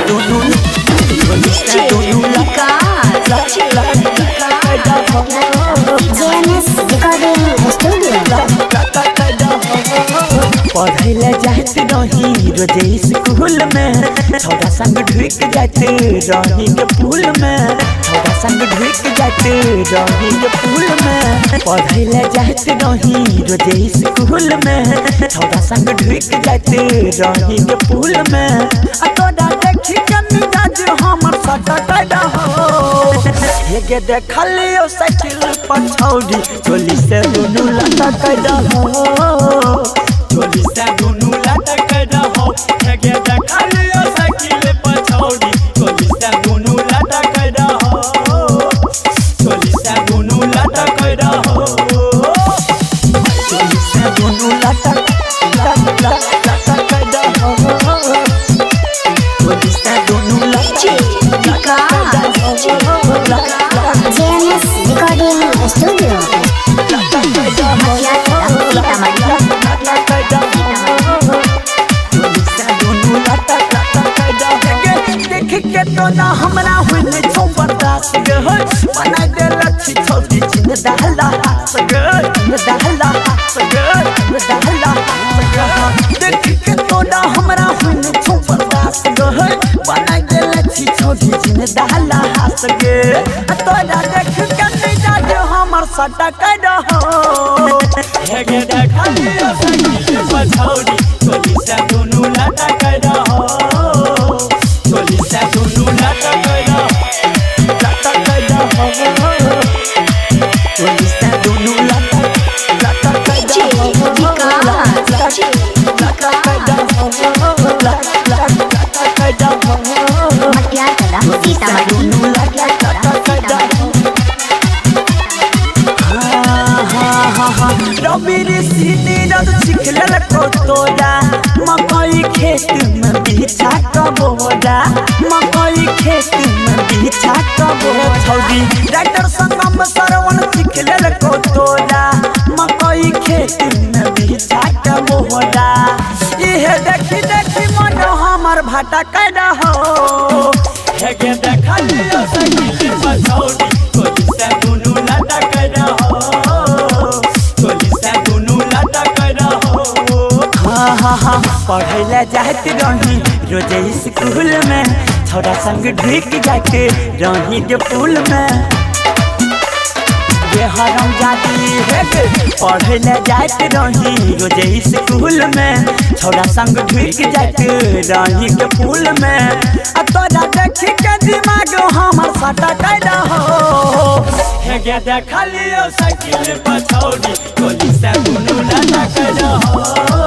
दोनों पढ़े जाते रही रोजे स्कूल में छोटा संग ढुक जाते रही के पुल में छोटा संग ढुक जाते रही के पुल में पढ़े जाते रही रोजे स्कूल में छोटा संग ढुक जाते रही के पुल में तोड़ा देखी मिजाज हमर सटटा हो हेगे देखलियो साइकिल पर छौड़ी चोली से दोनों लटका हो चोली से दोनों लटका हो हेगे देखलियो साइकिल पर छौड़ी चोली से दोनों लटका हो चोली से दोनों लटका हो चोली से दोनों लटका हो चोली से दोनों JNS Recording Studio. देख के तो ना हमरा हुने छौ बर्दाश्त गे बना दे लच्छी छोटी चिन दहला देख के तो ना हमरा हुने छौ बर्दाश्त गे बना दे लच्छी छोटी चिन दहला गे तोरा देख के मिजाज हमर सटका हो हेगे देखलियो साइकिल पर छौड़ी चोली से दोनों लटका हो चोली से दोनों लटका हो चोली से दोनों लटका रबीरी सीधी रद चिखलल को तोड़ा मकई खेत में बिछा कबोड़ा मकई खेत में बिछा कबोड़ा छौड़ी राइटर संगम सरवन चिखलल को तोड़ा मकई खेत में बिछा कबोड़ा इहे देखी देखी मन हमर भाटा कैदा हो हेगे देखलियो साइकिल पर छौड़ी चोली से दोनों लटका हो पढ़े जाते रही रोजे स्कूल में छोटा संग ढुक जाते रही के पुल में ये हरम जाती है पढ़े जाते रही रोजे स्कूल में छोटा संग ढुक जाते रही के पुल में तोरा देखी के दिमाग हमर सटका हो हेगे देखलियो साइकिल पर छौड़ी चोली से दोनों लटका हो